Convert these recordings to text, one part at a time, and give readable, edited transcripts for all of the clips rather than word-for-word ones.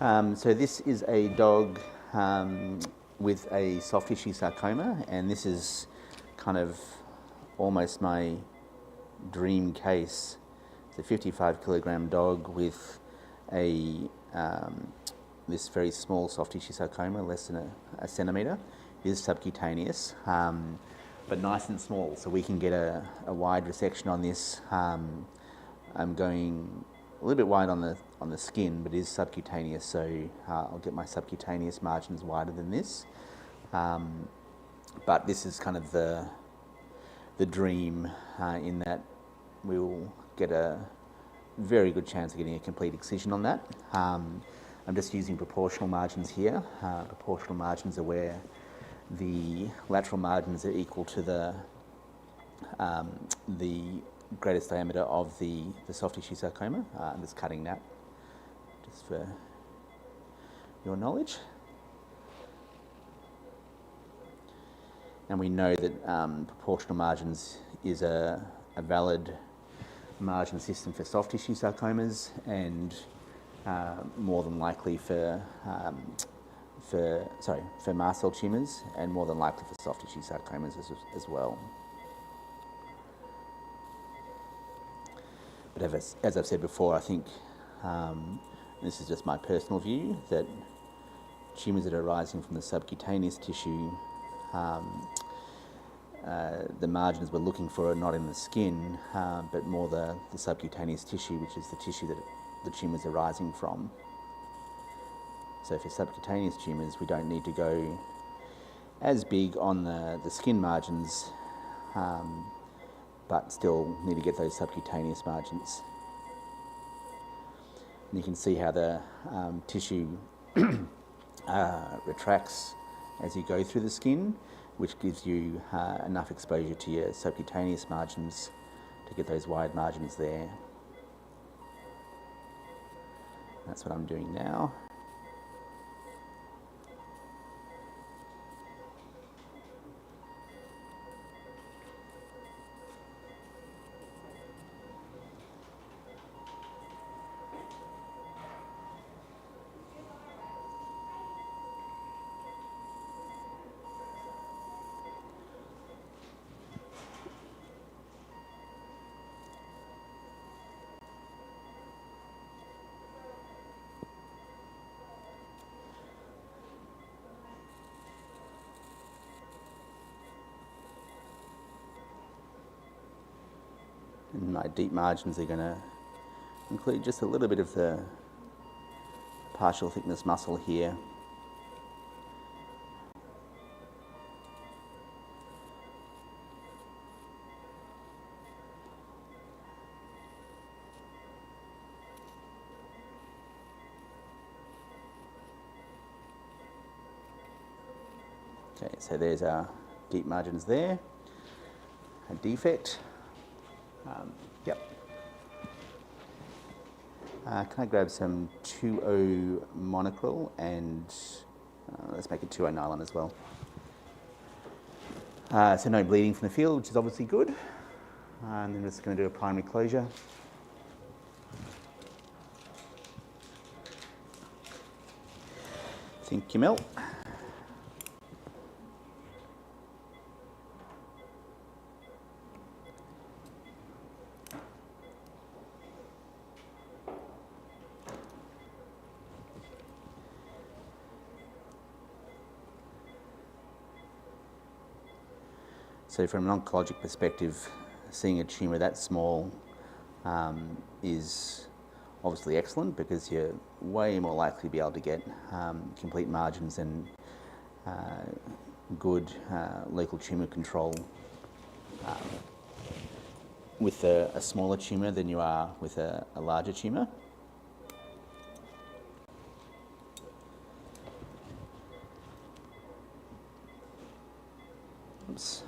So this is a dog with a soft tissue sarcoma, and this is kind of almost my dream case. It's a 55 kilogram dog with a this very small soft tissue sarcoma, less than a centimetre. It is subcutaneous, but nice and small, so we can get a wide resection on this. I'm going a little bit wide on the skin, but it is subcutaneous, so I'll get my subcutaneous margins wider than this. But this is kind of the dream in that we'll get a very good chance of getting a complete excision on that. I'm just using proportional margins here. Proportional margins are where the lateral margins are equal to the greatest diameter of the soft tissue sarcoma. I'm just cutting that just for your knowledge. And we know that proportional margins is a valid margin system for soft tissue sarcomas, and more than likely for mast cell tumours, and more than likely for soft tissue sarcomas as well. But as I've said before, I think, this is just my personal view, that tumours that are arising from the subcutaneous tissue, the margins we're looking for are not in the skin, but more the subcutaneous tissue, which is the tissue that the tumours are arising from. So for subcutaneous tumours, we don't need to go as big on the skin margins, but still need to get those subcutaneous margins. And you can see how the tissue retracts as you go through the skin, which gives you enough exposure to your subcutaneous margins to get those wide margins there. That's what I'm doing now. And my deep margins are going to include just a little bit of the partial thickness muscle here. Okay, so there's our deep margins there, a defect. Yep. Can I grab some 2O monocryl, and let's make it 2O nylon as well. So no bleeding from the field, which is obviously good. And then we're just going to do a primary closure. Thank you, Mel. So from an oncologic perspective, seeing a tumour that small is obviously excellent, because you're way more likely to be able to get complete margins and good local tumour control with a smaller tumour than you are with a larger tumour. Oops.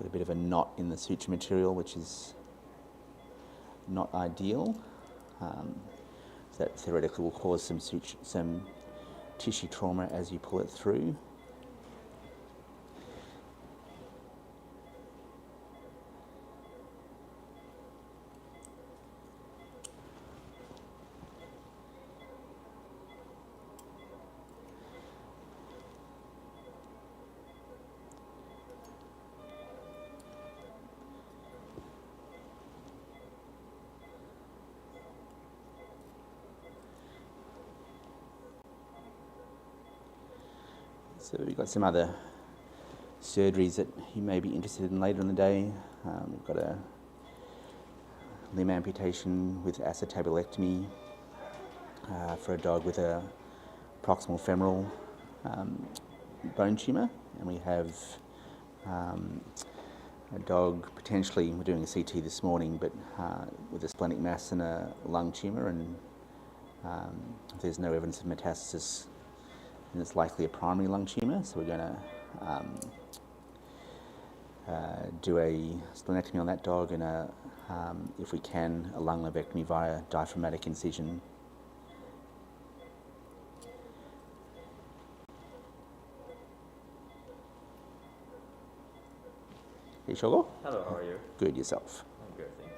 Got a bit of a knot in the suture material, which is not ideal. So that theoretically will cause some tissue trauma as you pull it through. So we've got some other surgeries that you may be interested in later in the day. We've got a limb amputation with acetabulectomy for a dog with a proximal femoral bone tumour, and we have a dog potentially, we're doing a CT this morning, but with a splenic mass and a lung tumour, and if there's no evidence of metastasis, then it's likely a primary lung tumour, so we're going to do a splenectomy on that dog and if we can, a lung lobectomy via diaphragmatic incision. Hey, Shogo? Hello, how are you? Good, yourself? I'm good, thank you.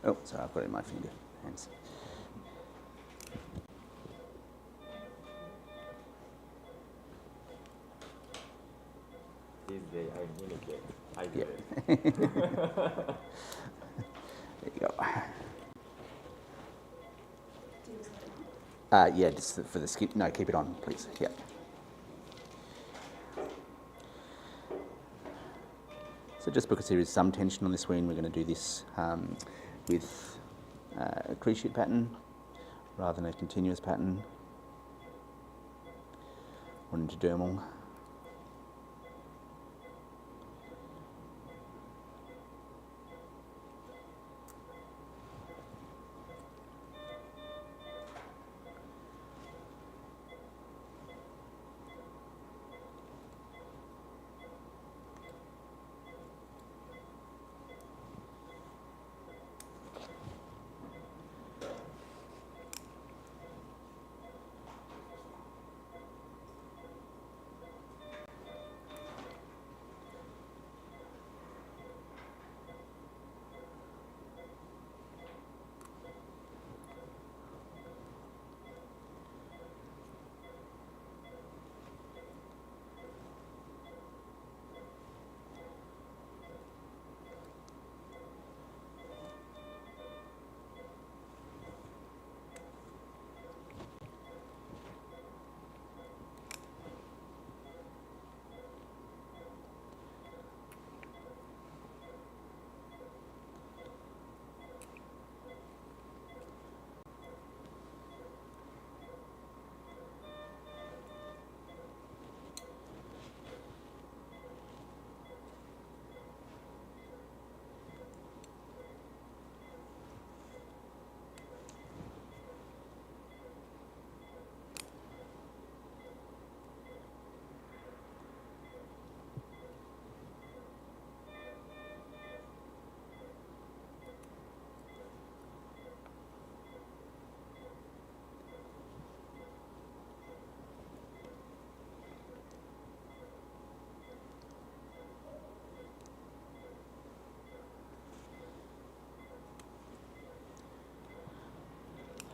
Oh, sorry, I've got it in my finger. Hands. This day I really get. I do Yeah. it. There you go. Yeah, just for the skin. No, keep it on, please. Yeah. So just because there is some tension on this wound, we're going to do this with a cruciate pattern rather than a continuous pattern or an intradermal.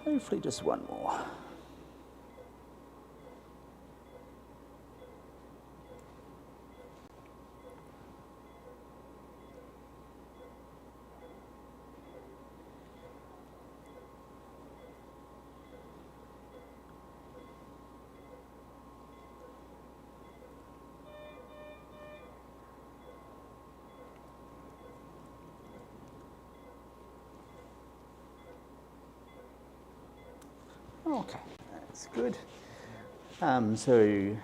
Hopefully just one more. Okay, that's good. So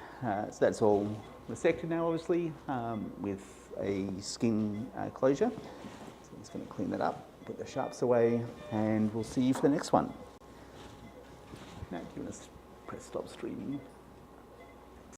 that's all resected now, obviously, with a skin closure. So I'm just going to clean that up, put the sharps away, and we'll see you for the next one. Now, do you want to press stop streaming?